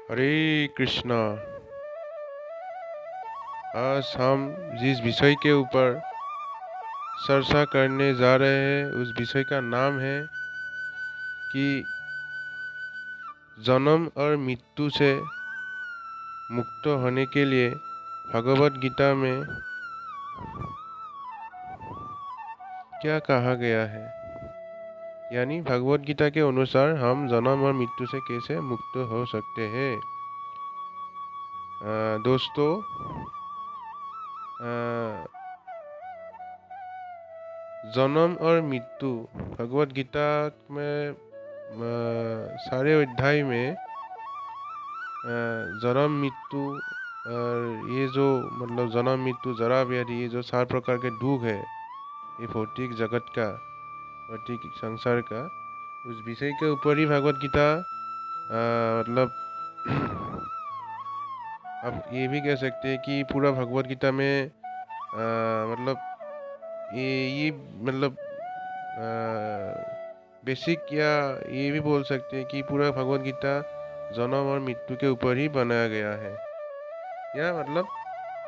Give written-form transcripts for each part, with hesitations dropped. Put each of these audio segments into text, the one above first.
हरे कृष्णा। आज हम जिस विषय के ऊपर चर्चा करने जा रहे हैं उस विषय का नाम है कि जन्म और मृत्यु से मुक्त होने के लिए भगवत गीता में क्या कहा गया है। यानी भगवत गीता के अनुसार हम जन्म और मृत्यु से कैसे मुक्त हो सकते हैं। दोस्तों, जन्म और मृत्यु भगवत गीता में सारे अध्याय में जन्म मृत्यु और ये जो मतलब जन्म मृत्यु जरा व्याधि, ये जो 4 प्रकार के दुख है ये भौतिक जगत का, भौतिक संसार का, उस विषय के ऊपर ही भगवत गीता मतलब अब ये भी कह सकते हैं कि पूरा भगवत गीता में मतलब ये मतलब बेसिक, या ये भी बोल सकते हैं कि पूरा भगवत गीता जन्म और मृत्यु के ऊपर ही बनाया गया है। या मतलब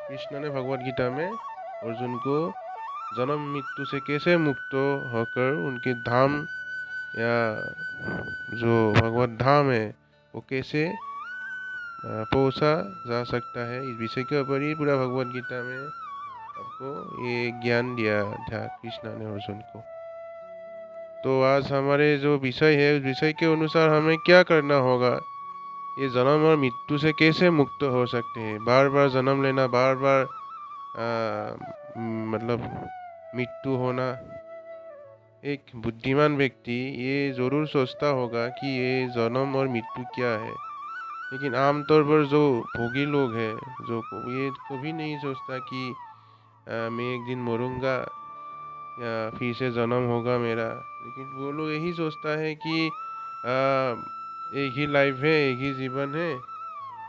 कृष्ण ने भगवत गीता में अर्जुन को जन्म मृत्यु से कैसे मुक्त होकर उनके धाम या जो भगवत धाम है वो कैसे पहुंचा जा सकता है, इस विषय के ऊपर ही पूरा भगवत गीता में आपको ये ज्ञान दिया था कृष्ण ने अर्जुन को। तो आज हमारे जो विषय है उस विषय के अनुसार हमें क्या करना होगा, ये जन्म और मृत्यु से कैसे मुक्त हो सकते हैं। बार बार जन्म लेना, बार बार मतलब मृत्यु होना, एक बुद्धिमान व्यक्ति ये ज़रूर सोचता होगा कि ये जन्म और मृत्यु क्या है। लेकिन आमतौर पर जो भोगी लोग हैं, जो ये कभी नहीं सोचता कि मैं एक दिन मरूंगा या फिर से जन्म होगा मेरा। लेकिन वो लोग यही सोचता है कि एक ही लाइफ है, एक ही जीवन है,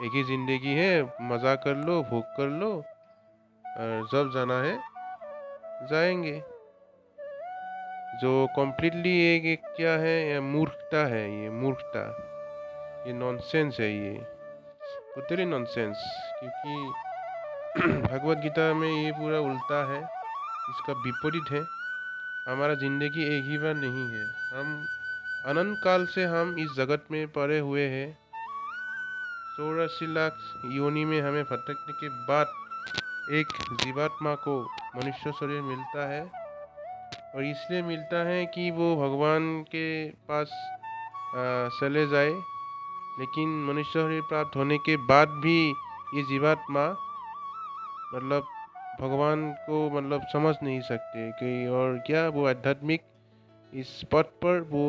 एक ही जिंदगी है, मज़ा कर लो, भोग कर लो, और जब जाना है जाएंगे। जो कम्प्लीटली एक क्या है, ये मूर्खता है, ये मूर्खता, ये नॉनसेंस है, ये टोटली नॉनसेंस। क्योंकि भगवत गीता में ये पूरा उल्टा है, इसका विपरीत है। हमारा ज़िंदगी एक ही बार नहीं है, हम अनंत काल से हम इस जगत में पड़े हुए हैं। 84 लाख योनि में हमें भटकने के बाद एक जीवात्मा को मनुष्य शरीर मिलता है, और इसलिए मिलता है कि वो भगवान के पास चले जाए। लेकिन मनुष्य शरीर प्राप्त होने के बाद भी ये जीवात्मा मतलब भगवान को मतलब समझ नहीं सकते कि और क्या वो आध्यात्मिक इस पथ पर वो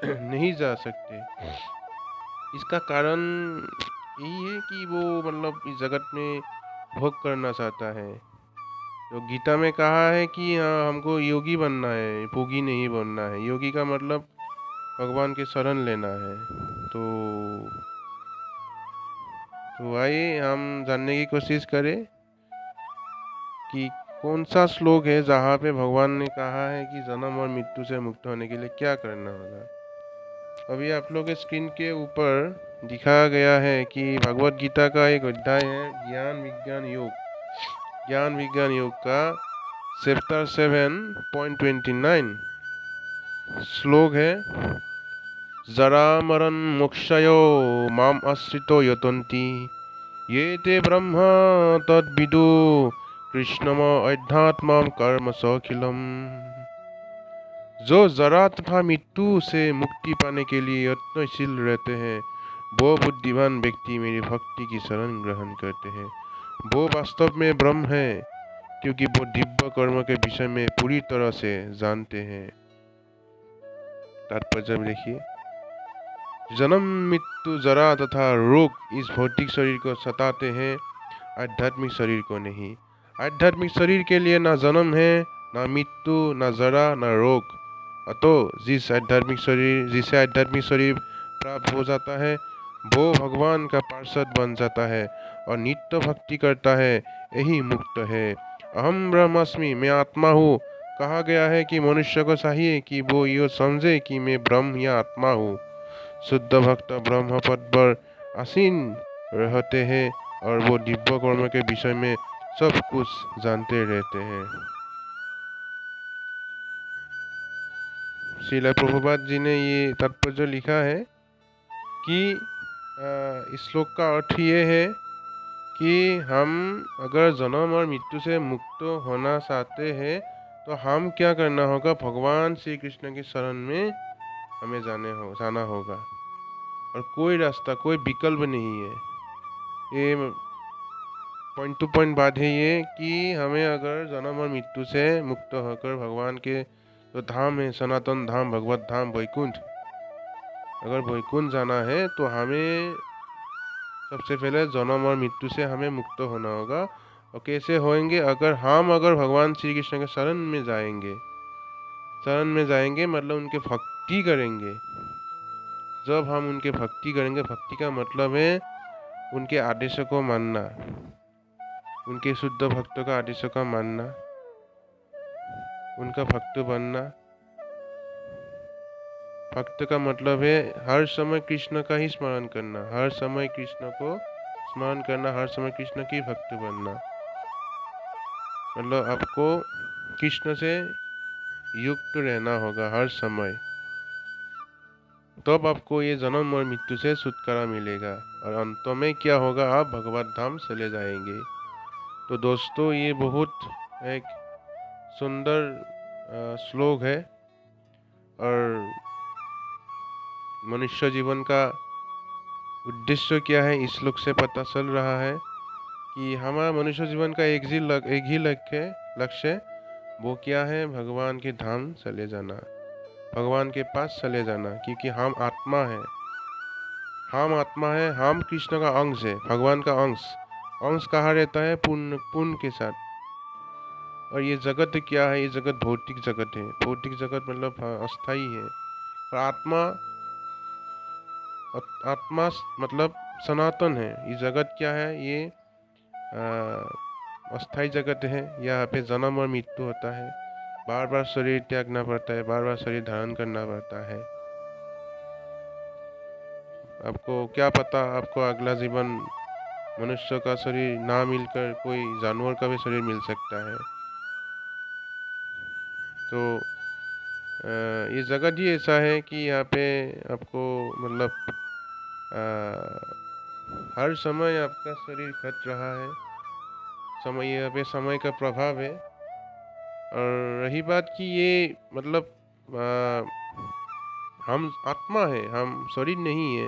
नहीं जा सकते। इसका कारण यही है कि वो मतलब इस जगत में भोग करना चाहता है। तो गीता में कहा है कि हाँ, हमको योगी बनना है, भोगी नहीं बनना है। योगी का मतलब भगवान के शरण लेना है। तो आइए हम जानने की कोशिश करें कि कौन सा श्लोक है जहाँ पे भगवान ने कहा है कि जन्म और मृत्यु से मुक्त होने के लिए क्या करना होगा। अभी आप लोग के स्क्रीन के ऊपर दिखाया गया है कि भगवत गीता का एक अध्याय है ज्ञान विज्ञान योग। ज्ञान विज्ञान योग का चैप्टर 7.29 श्लोक है, जरा मरण मोक्षयो माम आश्रितो यतन्ति ये ते ब्रह्म तद्विदु कृष्णम अध्यात्म कर्म सखिलम। जो जरा तथा मृत्यु से मुक्ति पाने के लिए यत्नशील रहते हैं वो बुद्धिमान व्यक्ति मेरी भक्ति की शरण ग्रहण करते हैं। वो वास्तव में ब्रह्म है, क्योंकि वो दिव्य कर्म के विषय में पूरी तरह से जानते हैं। तात्पर्य देखिए, जन्म मृत्यु जरा तथा रोग इस भौतिक शरीर को सताते हैं, आध्यात्मिक शरीर को नहीं। आध्यात्मिक शरीर के लिए ना जन्म है, ना मृत्यु, ना जरा, ना रोग। अतः जिसे आध्यात्मिक शरीर प्राप्त हो जाता है वो भगवान का पार्षद बन जाता है और नित्य भक्ति करता है, यही मुक्त है। अहम ब्रह्मास्मि, मैं आत्मा हूँ, कहा गया है कि मनुष्य को चाहिए कि वो ये समझे कि मैं ब्रह्म या आत्मा हूँ। शुद्ध भक्त ब्रह्म पद पर आसीन रहते हैं और वो दिव्य कर्म के विषय में सब कुछ जानते रहते हैं। श्रील प्रभुपाद जी ने ये तात्पर्य लिखा है कि इस श्लोक का अर्थ ये है कि हम अगर जन्म और मृत्यु से मुक्त होना चाहते हैं तो हम क्या करना होगा, भगवान श्री कृष्ण की शरण में हमें जाना होगा और कोई रास्ता, कोई विकल्प नहीं है। ये पॉइंट टू पॉइंट बात है ये कि हमें अगर जन्म और मृत्यु से मुक्त होकर भगवान के जो धाम है, सनातन धाम, भगवत धाम, वैकुंठ, अगर वैकुंठ जाना है तो हमें सबसे पहले जन्म और मृत्यु से हमें मुक्त होना होगा। और कैसे होएंगे, अगर भगवान श्री कृष्ण के शरण में जाएंगे मतलब उनके भक्ति करेंगे। जब हम उनके भक्ति करेंगे, भक्ति का मतलब है उनके आदेशों को मानना, उनके शुद्ध भक्तों का आदेशों का मानना, उनका भक्त बनना। भक्त का मतलब है हर समय कृष्ण का ही स्मरण करना, हर समय कृष्ण को स्मरण करना, हर समय कृष्ण की भक्त बनना। मतलब आपको कृष्ण से युक्त रहना होगा हर समय, तब आपको ये जन्म और मृत्यु से छुटकारा मिलेगा और अंत में क्या होगा, आप भगवत धाम चले जाएंगे। तो दोस्तों, ये बहुत एक सुंदर श्लोक है और मनुष्य जीवन का उद्देश्य क्या है इस श्लोक से पता चल रहा है कि हमारा मनुष्य जीवन का एक ही लक्ष्य वो क्या है, भगवान के धाम चले जाना, भगवान के पास चले जाना। क्योंकि हम आत्मा है, हम कृष्ण का अंश है, भगवान का अंश कहाँ रहता है, पुण्य के साथ। और ये जगत क्या है, ये जगत भौतिक जगत है। भौतिक जगत मतलब अस्थाई है। और आत्मा मतलब सनातन है। ये जगत क्या है, ये अस्थाई जगत है। यहाँ पे जन्म और मृत्यु होता है, बार बार शरीर त्यागना पड़ता है, बार बार शरीर धारण करना पड़ता है। आपको क्या पता, आपको अगला जीवन मनुष्य का शरीर ना मिलकर कोई जानवर का भी शरीर मिल सकता है। तो ये जगत ही ऐसा है कि यहाँ पे आपको मतलब हर समय आपका शरीर घट रहा है। यहाँ पे समय का प्रभाव है। और रही बात कि ये मतलब हम आत्मा है, हम शरीर नहीं है।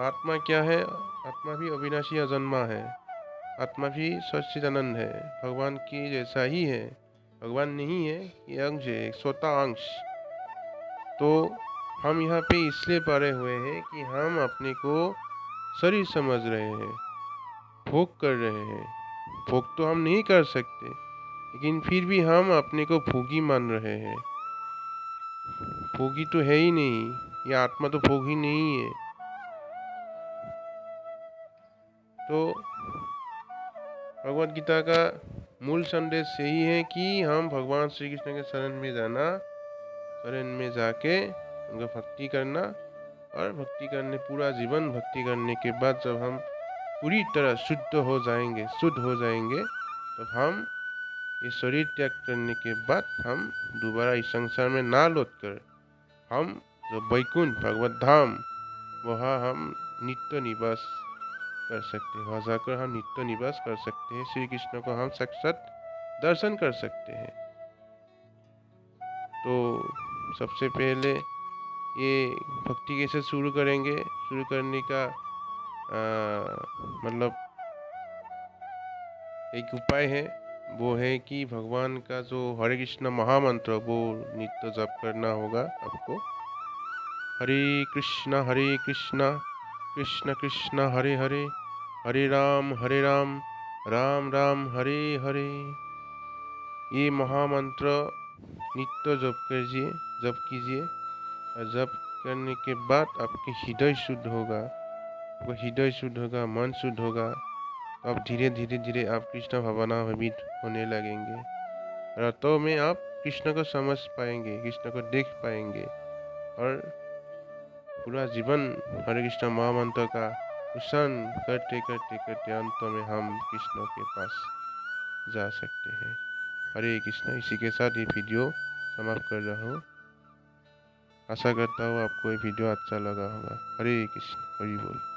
आत्मा क्या है, आत्मा भी अविनाशी अजन्मा है, आत्मा भी सच्चिदानंद है, भगवान की जैसा ही है। भगवान नहीं है, ये अंश है, स्वतः अंश। तो हम यहाँ पे इसलिए पड़े हुए हैं कि हम अपने को शरीर समझ रहे हैं, भोग कर रहे हैं। भोग तो हम नहीं कर सकते, लेकिन फिर भी हम अपने को भोगी मान रहे हैं। भोगी तो है ही नहीं, ये आत्मा तो भोगी नहीं है। तो भगवद गीता का मूल संदेश यही है कि हम भगवान श्री कृष्ण के शरण में जाना, शरण में जाके उनका भक्ति करना, और भक्ति करने पूरा जीवन भक्ति करने के बाद जब हम पूरी तरह शुद्ध हो जाएंगे, तब हम ये शरीर त्याग करने के बाद हम दोबारा इस संसार में ना लौट कर हम जो वैकुंठ भगवत धाम, वहाँ हम नित्य निवास कर सकते हैं। वहाँ जाकर हम नित्य निवास कर सकते हैं, श्री कृष्ण को हम साक्षात दर्शन कर सकते हैं। तो सबसे पहले ये भक्ति कैसे शुरू करेंगे, शुरू करने का मतलब एक उपाय है, वो है कि भगवान का जो हरे कृष्ण महामंत्र वो नित्य जप करना होगा आपको। हरे कृष्ण कृष्ण कृष्ण हरे हरे, हरे राम राम राम हरे हरे। ये महामंत्र नित्य जप कीजिए। और जप करने के बाद आपके हृदय शुद्ध होगा, मन शुद्ध होगा। अब धीरे आप कृष्ण भावनाभीत होने लगेंगे। रातों में आप कृष्ण को समझ पाएंगे, कृष्ण को देख पाएंगे। और पूरा जीवन हरे कृष्ण महामंत्र का उच्चारण करते करते करते अंत में हम कृष्ण के पास जा सकते हैं। हरे कृष्ण। इसी के साथ ये वीडियो समाप्त कर रहा हूँ। आशा करता हूँ आपको ये वीडियो अच्छा लगा होगा। हरे कृष्ण, हरि बोल।